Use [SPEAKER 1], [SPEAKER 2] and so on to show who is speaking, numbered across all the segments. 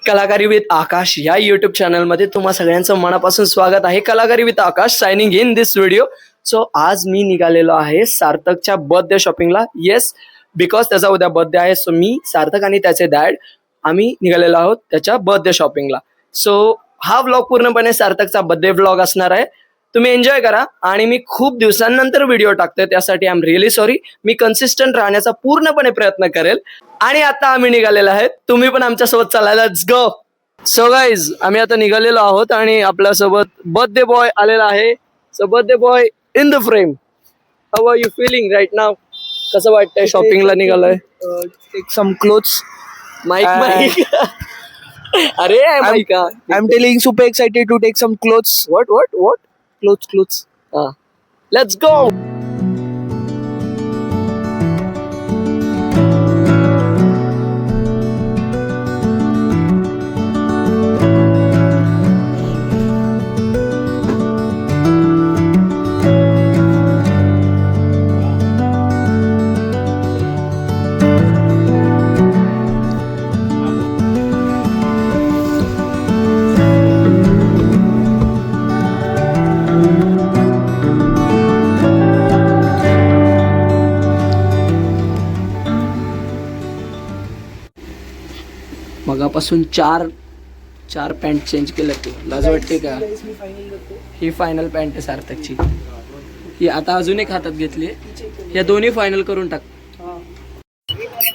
[SPEAKER 1] कलाकारी विथ आकाश या युट्यूब चॅनलमध्ये तुम्हा सगळ्यांचं मनापासून स्वागत आहे. कलाकारी with Akash signing in this video. So आज मी निघालेलो आहे सार्थकच्या बर्थडे शॉपिंगला. येस, बिकॉज त्याचा उद्या बर्थडे आहे. सो मी, सार्थक आणि त्याचे डॅड आम्ही निघालेलो आहोत त्याच्या बर्थडे शॉपिंगला. सो हा व्लॉग पूर्णपणे सार्थकचा बर्थडे व्लॉग असणार आहे. तुम्ही एन्जॉय करा. आणि मी खूप दिवसांनंतर व्हिडिओ टाकतोय त्यासाठी I am really sorry. Me consistent राहण्याचा पूर्णपणे प्रयत्न करेल. आणि आता आम्ही निघालेलो आहे, तुम्ही पण आमच्यासोबत चला. Let's go. सो गाईज, आम्ही आता निघालेलो आहोत आणि आपल्यासोबत बर्थडे बॉय आलेला आहे. So birthday boy in the frame, how are you feeling right now? कसं वाटतंय शॉपिंगला निघालोय?
[SPEAKER 2] Take some clothes.
[SPEAKER 1] Mike mike अरे mike,
[SPEAKER 2] I'm telling, super excited to take some clothes.
[SPEAKER 1] what
[SPEAKER 2] Clothes.
[SPEAKER 1] Let's go. मगापासून चार पॅन्ट चेंज केलं तू, लाज वाटते का? ही फायनल पॅन्ट आहे सार्थकची. ही आता अजून एक हातात घेतली. या दोन्ही फायनल करून टाक.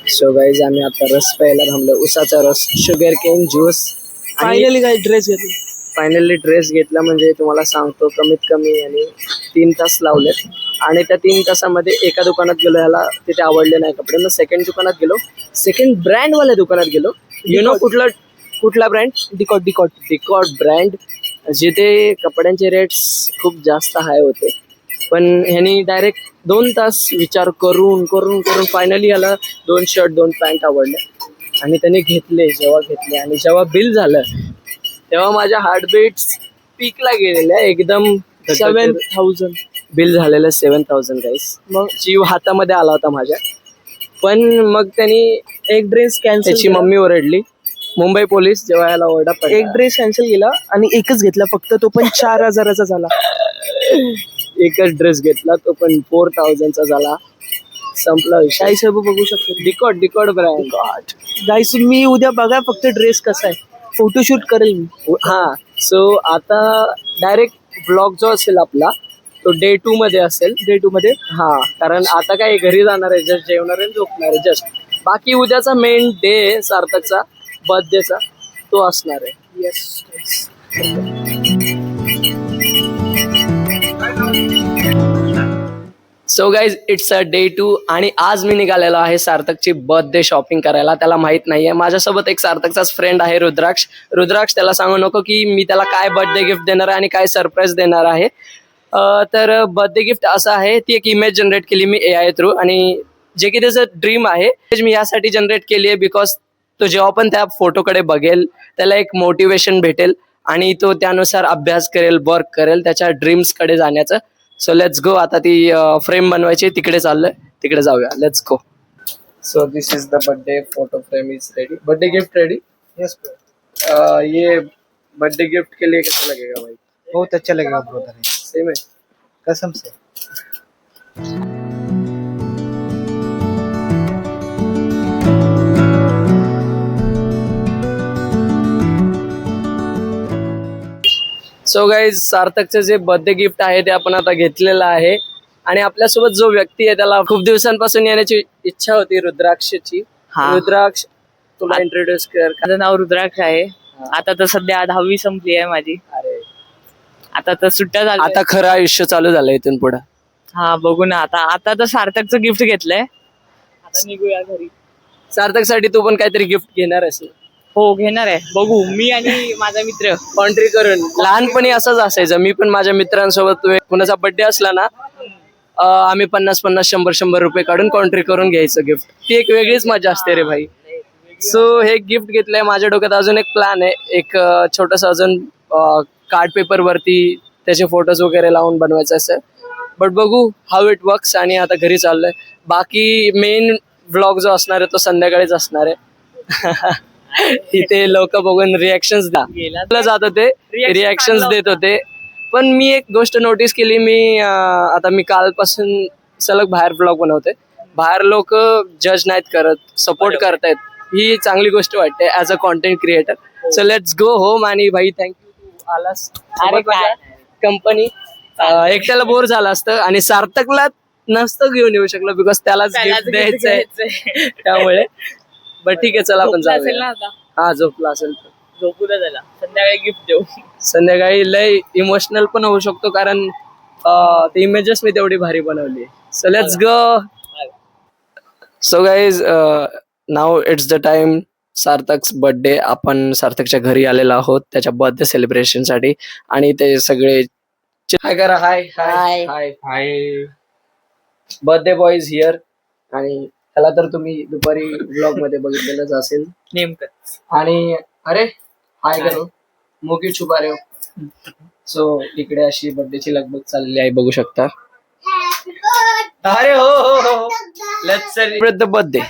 [SPEAKER 1] सो गाईज, आम्ही आता रस प्यायला थांबलो. उसाचा रस, शुगर केन ज्यूस.
[SPEAKER 2] Finally काय ड्रेस घेतला.
[SPEAKER 1] फायनली ड्रेस घेतला. म्हणजे तुम्हाला सांगतो, कमीत कमी आणि 3 तास लावले. आणि त्या 3 तासामध्ये एका दुकानात गेलो, ह्याला तिथे आवडले नाही कपडे. मग सेकंड दुकानात गेलो, सेकंड ब्रँडवाल्या दुकानात गेलो. यु नो कुठला ब्रँड? डिकॉट ब्रँड, जिथे कपड्यांचे रेट्स खूप जास्त हाय होते. पण ह्यानी डायरेक्ट 2 तास विचार करून फायनली याला 2 शर्ट 2 पॅन्ट आवडले. आणि त्याने घेतले आणि जेव्हा बिल झालं तेव्हा माझ्या हार्टबीट्स पीकला गेलेल्या एकदम.
[SPEAKER 2] 7,000
[SPEAKER 1] बिल झालेलं 7,000 गाईस. मग जीव हातामध्ये आला होता माझ्या. पण मग त्यांनी
[SPEAKER 2] एक ड्रेस कॅन्सल.
[SPEAKER 1] त्याची मम्मी ओरडली, मुंबई पोलीस जेव्हा याला ओरडा पडला.
[SPEAKER 2] एक ड्रेस कॅन्सल केला आणि एकच घेतला फक्त, तो पण 4,000चा झाला.
[SPEAKER 1] एकच ड्रेस घेतला, तो पण 4,000चा झाला. संपला विषय.
[SPEAKER 2] काही सर्व बघू शकतो.
[SPEAKER 1] डिकॉट ब्रँड.
[SPEAKER 2] गाईस, मी उद्या बघा फक्त ड्रेस कसा आहे, फोटोशूट करेल मी.
[SPEAKER 1] हा, सो आता डायरेक्ट ब्लॉग जो असेल आपला तो डे 2 मध्ये असेल.
[SPEAKER 2] डे 2 मध्ये.
[SPEAKER 1] हा, कारण आता काय घरी जाणार आहे, जस्ट जेवणार आहे, झोपणार आहे जस्ट. बाकी उद्याचा मेन डे सार्थकचा बर्थडेचा तो असणार आहे.
[SPEAKER 2] Yes.
[SPEAKER 1] So guys, it's a day 2 आणि आज मी निघालेलो आहे सार्थकची बर्थडे शॉपिंग करायला. त्याला माहित नाहीये. माझ्यासोबत एक सार्थकचाच फ्रेंड आहे, रुद्राक्ष. त्याला सांगू नको की मी त्याला काय बर्थडे गिफ्ट देणार आहे आणि काय सरप्राईज देणार आहे. तर बर्थडे गिफ्ट असं आहे, ती एक इमेज जनरेट केली मी AI थ्रू. आणि जे की त्याचं ड्रीम आहे, मी यासाठी जनरेट केली आहे बिकॉज तो जेव्हा पण त्या फोटोकडे बघेल त्याला एक मोटिवेशन भेटेल आणि तो त्यानुसार अभ्यास करेल, वर्क करेल त्याच्या ड्रीम्सकडे जाण्याचं. सो लेट्स गो. आता ती फ्रेम बनवायची, तिकडे चाललोय, तिकडे जाऊया. Let's go. So this is the birthday photo frame is ready. Birthday gift ready.
[SPEAKER 2] Yes.
[SPEAKER 1] ये बर्थडे गिफ्ट के लिए कैसा लगेगा भाई?
[SPEAKER 2] बहुत अच्छा लगेगा ब्रदर.
[SPEAKER 1] सही में,
[SPEAKER 2] कसम से.
[SPEAKER 1] सो गाईज, सार्थकचं जे बर्थडे गिफ्ट आहे ते आपण आता घेतलेलं आहे. आणि आपल्यासोबत जो व्यक्ती आहे त्याला खूप दिवसांपासून येण्याची इच्छा होती, रुद्राक्षची. रुद्राक्ष, तुला इंट्रोड्यूस कर.
[SPEAKER 3] माझं नाव रुद्राक्ष आहे. आता तर सध्या 10वी संपली आहे माझी.
[SPEAKER 1] अरे,
[SPEAKER 3] आता तर सुट्ट्या झाल्या.
[SPEAKER 1] आता खरं आयुष्य चालू झालं इथून पुढे.
[SPEAKER 3] हा, बघू ना. आता तर सार्थकचं गिफ्ट घेतलंय. आता निघूया घरी.
[SPEAKER 1] सार्थकसाठी तू पण काहीतरी गिफ्ट घेणार आहेस ना?
[SPEAKER 3] हो, घेणार आहे. बघू, मी आणि माझा मित्र
[SPEAKER 1] कॉन्ट्री करून. लहानपणी असंच असायचं. मी पण माझ्या मित्रांसोबत कुणाचा बर्थडे असला ना, आम्ही 50 100 रुपये काढून कॉन्ट्री करून घ्यायचं गिफ्ट. ती एक वेगळीच मजा असते रे भाई. सो हे गिफ्ट घेतलंय. माझ्या डोक्यात अजून एक प्लॅन आहे, एक छोटंसं अजून कार्ड पेपर वरती त्याचे फोटोज वगैरे लावून बनवायचं असं. बट बघू हाऊ इट वर्क्स. आणि आता घरी चाललोय. बाकी मेन व्लॉग जो असणार आहे तो संध्याकाळीच असणार आहे. इथे लोक बघून रिॲक्शन्स जात होते, रिॲक्शन्स देत होते. पण मी एक गोष्ट नोटीस केली, मी कालपासून सलग बाहेर ब्लॉग बनवते. बाहेर लोक जज नाहीत करत, सपोर्ट करतायत. ही चांगली गोष्ट वाटते as a content creator. So let's go home. आणि भाई थँक्यू तू आलास कंपनी. एकट्याला बोर झालं असतं आणि सार्थकला नसतं घेऊन येऊ शकलो बिकॉज त्यालाच गिफ्ट द्यायचंय त्यामुळे. बट ठीक आहे, चला आपण जाऊया. हा, झोपला असेल तर
[SPEAKER 3] झोपू द्या त्याला, संध्याकाळी गिफ्ट देऊ.
[SPEAKER 1] संध्याकाळी लय इमोशनल पण होऊ शकतो कारण ते इमेजेस मी तेवढी भारी बनवली. So let's go. So guys, now it's the time. Sarthak's birthday. आपण सार्थकच्या घरी आलेलो आहोत त्याच्या बर्थडे सेलिब्रेशन साठी. आणि ते सगळे हाय करा. Hi hi hi hi. Birthday boy is here. आणि त्याला तर तुम्ही दुपारी ब्लॉग मध्ये बघितलेलंच असेल
[SPEAKER 3] नेमकं.
[SPEAKER 1] आणि अरे हाय करो मोकी छुपा रे. सो इकडे अशी बर्थडेची लगबग चाललेली आहे, बघू शकता. अरे हो हो हो, लेट्स सेलिब्रेट द बर्थडे.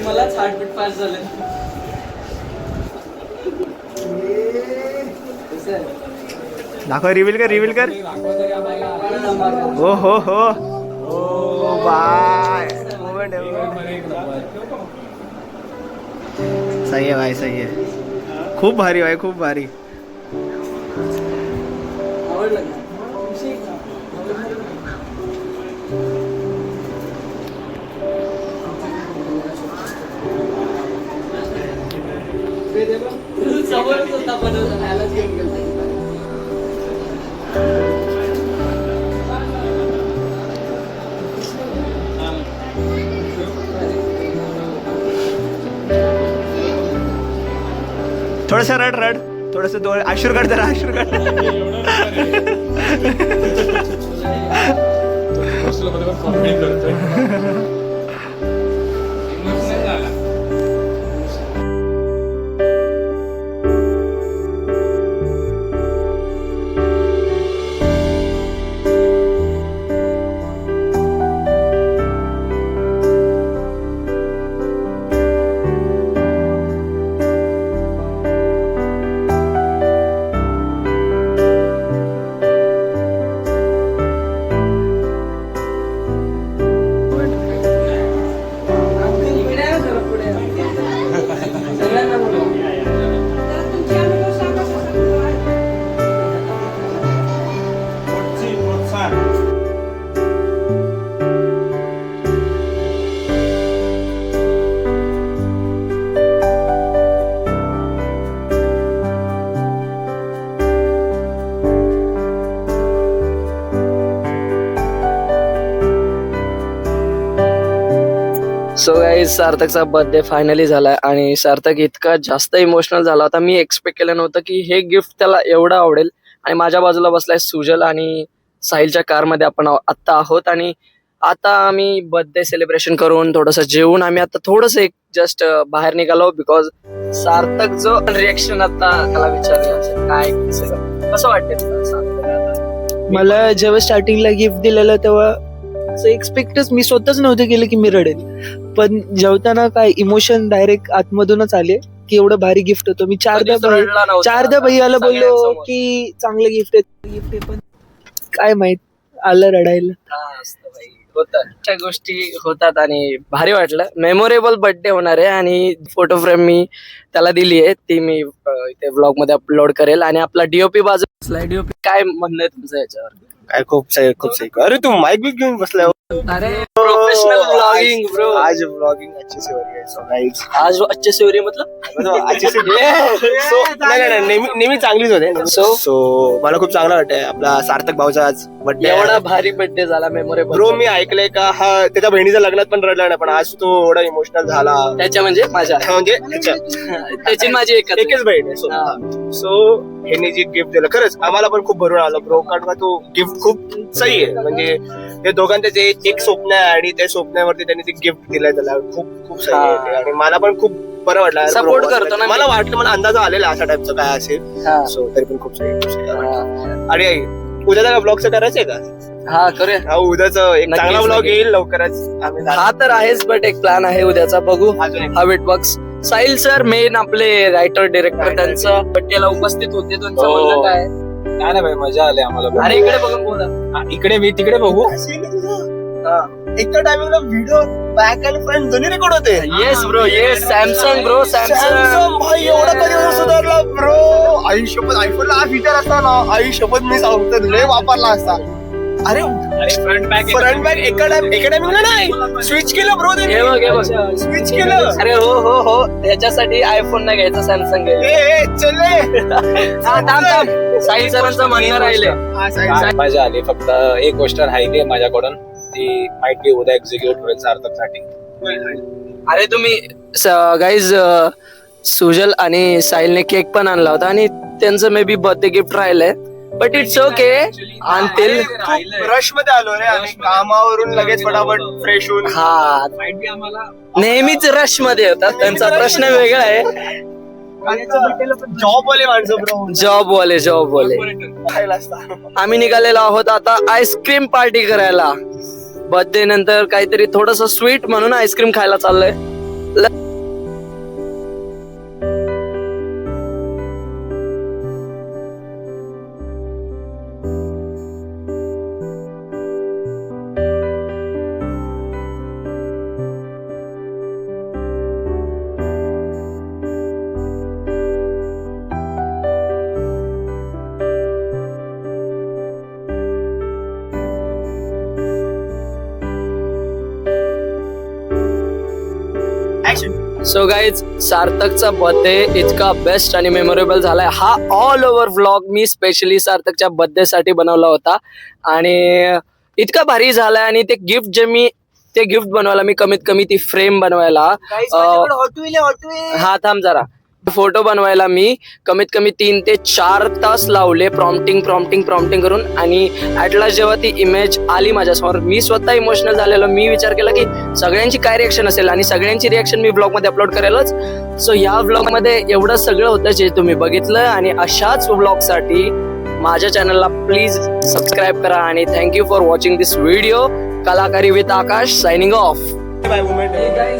[SPEAKER 1] मलाच हार्टबीट पास झालं.
[SPEAKER 4] दाखव, रिव्हील कर. हो हो हो ओ बाय. सही है भाई, सही है. खूप भारी भाई, खूप भारी.
[SPEAKER 1] समोरच होता बनवला, त्यालाच घेऊन गेलो.
[SPEAKER 4] थोडस रड थोडस आशुर काढ जरा, आशुर काढ. सो गाईज, सार्थकचा बर्थडे फायनली झालाय आणि सार्थक इतका जास्त इमोशनल झाला होता. मी एक्सपेक्ट केलं नव्हतं की हे गिफ्ट त्याला एवढं आवडेल. आणि माझ्या बाजूला बसलाय सुजल आणि साहिलच्या कारमध्ये आपण आत्ता आहोत. आणि आता आम्ही बर्थडे सेलिब्रेशन करून थोडंसं जेवून आम्ही आता थोडंसं एक जस्ट बाहेर निघालो बिकॉज सार्थक जो रिएक्शन आता त्याला विचारलं असेल काय कसं वाटतं.
[SPEAKER 2] मला जेव्हा स्टार्टिंगला गिफ्ट दिलेलं तेव्हा एक्सपेक्टच मी स्वतःच नव्हते केलं की मी रडेल. पण जेवताना काय इमोशन डायरेक्ट आतमधूनच आले की एवढं भारी गिफ्ट होतं. मी चारदा भैयाला बोललो की चांगलं गिफ्ट आहे, पण काय माहित आलं रडायला.
[SPEAKER 1] होतात गोष्टी होतात आणि भारी वाटलं. मेमोरेबल बर्थडे होणार आहे आणि फोटो फ्रेम मी त्याला दिली आहे, ती मी इथे व्लॉग मध्ये अपलोड करेल. आणि आपला डीओपी बाजू डीओपी काय म्हणणं आहे तुमचं याच्यावर?
[SPEAKER 4] काय खूप सही. अरे तू माइक भी घेऊन बसलाय.
[SPEAKER 1] अरे प्रोफेशनल ब्लॉगिंग ब्रो.
[SPEAKER 4] आज ब्लॉगिंग अच्छे से हो रही है. सो गाइस,
[SPEAKER 1] आज अच्छे से हो रही है मतलब
[SPEAKER 4] अच्छे से नाही नेहमी चांगलीच होते. सो मला खूप चांगलं वाटतंय आपला सार्थक भाऊचा आज बर्थडे.
[SPEAKER 1] एवढा भारी बर्थडे झाला मेमोरेबल.
[SPEAKER 4] ब्रो मी ऐकलंय का हा त्याच्या बहिणीच्या लग्नात पण रडला नाही, पण आज तो एवढा इमोशनल झाला.
[SPEAKER 1] त्याच्या म्हणजे माझ्या
[SPEAKER 4] म्हणजे
[SPEAKER 1] त्याची माझी एकच
[SPEAKER 4] बहीण आहे. सो
[SPEAKER 5] ह्याने जी गिफ्ट दिलं खरंच आम्हाला पण खूप भरून आलं ब्रो, कारण का तो गिफ्ट खूप सही आहे. म्हणजे हे दोघांचं जे एक स्वप्न आहे आणि त्या स्वप्नावरती त्यांनी ते गिफ्ट दिलंय त्याला खूप खूप सही आहे ते. आणि मला पण खूप बरं वाटलं यार bro.
[SPEAKER 1] Support करतो ना मी.
[SPEAKER 5] मला वाटलं मला अंदाज आलेला अशा टाइपचं काय असेल.
[SPEAKER 1] हा.
[SPEAKER 5] सो तरी पण खूप सही, खूप सही. आणि उद्याचा का ब्लॉगचं करायचंय का?
[SPEAKER 1] हा करूया.
[SPEAKER 5] हा उद्याचं एक
[SPEAKER 1] नक्कीच,
[SPEAKER 5] चांगला ब्लॉग
[SPEAKER 1] नक्कीच.
[SPEAKER 5] येईल लवकरच. आम्ही
[SPEAKER 1] हा तर आहेच, बट एक प्लॅन आहे उद्याचा, बघू
[SPEAKER 5] अजून एक
[SPEAKER 1] how it works. Sahil sir main आपले रायटर डिरेक्टर त्यांचं बड्डेला उपस्थित होते, त्यांचं
[SPEAKER 6] हो.
[SPEAKER 1] म्हणणं काय?
[SPEAKER 6] काय नाही भाई, मजा आली आम्हाला.
[SPEAKER 1] अरे इकडे बघून बोला.
[SPEAKER 6] इकडे मी तिकडे बघू.
[SPEAKER 5] एका टायमिंगला व्हिडिओ बॅक आणि फ्रंट दोन्ही रेकॉर्ड होते.
[SPEAKER 1] Yes bro, yes. Samsung bro, Samsung.
[SPEAKER 5] Samsung भाई एवढा कधी सुधारला ब्रो. आयुष्यपत आयफोनला हा फीचर असता ना, आयुष्यपत मी सांगतो लय वापरला असता. अरे
[SPEAKER 6] फ्रंट
[SPEAKER 5] फ्रंट एका टायमिंगला नाही स्विच केलं ब्रो
[SPEAKER 1] हे बघ, हे बघ.
[SPEAKER 5] स्विच केलं.
[SPEAKER 1] अरे हो हो हो, ह्याच्यासाठी आयफोन नाही घ्यायचा, सॅमसंग घ्यायचा.
[SPEAKER 5] चले
[SPEAKER 1] हा, थांब थांब, साहिल सरांचं म्हणणं राहिले.
[SPEAKER 6] मजा आली. फक्त एक गोष्ट राहिली आहे माझ्याकडून, ती माहित बी उद्या एक्झिक्यूट होईल सार्थकसाठी.
[SPEAKER 1] अरे तुम्ही गाईज, सुजल आणि साहिलने केक पण आणला होता आणि त्यांचं मे बी बर्थडे गिफ्ट राहिलंय, बट इट्स ओके. आणतील.
[SPEAKER 5] रश मध्ये आलो रे आम्ही कामावरून लगेच फटाफट फ्रेश होऊन.
[SPEAKER 1] हा, नेहमीच रश मध्ये होतात, त्यांचा प्रश्न वेगळा आहे.
[SPEAKER 5] जॉब वाले माणसं ब्रो
[SPEAKER 1] जॉब वाले.
[SPEAKER 5] खायला असता.
[SPEAKER 1] आम्ही निघालेलो आहोत आता आईस्क्रीम पार्टी करायला. बर्थडे नंतर काहीतरी थोडस स्वीट म्हणून आईस्क्रीम खायला चाललंय. सो गाईज, सार्थकचा बर्थडे इतका बेस्ट आणि मेमोरेबल झालाय. हा ऑल ओव्हर व्लॉग मी स्पेशली सार्थकच्या बर्थडे साठी बनवला होता आणि इतका भारी झालाय. आणि ते गिफ्ट बनवायला मी कमीत कमी ती फ्रेम बनवायला हा थांब जरा, फोटो बनवायला मी कमीत कमी 3 ते 4 तास लावले, प्रॉम्प्टिंग करून. आणि ऍट लास्ट जेव्हा ती इमेज आली माझ्यासमोर, मी स्वतः इमोशनल झालेलो. मी विचार केला की सगळ्यांची काय रिएक्शन असेल आणि सगळ्यांची रिएक्शन मी ब्लॉग मध्ये अपलोड करायलाच. सो ह्या ब्लॉग मध्ये एवढं सगळं होतं जे तुम्ही बघितलं. आणि अशाच ब्लॉग साठी माझ्या चॅनलला प्लीज सबस्क्राईब करा. आणि thank you for watching this video. Kalakari with Akash signing off.
[SPEAKER 5] Bye. Moment आहे.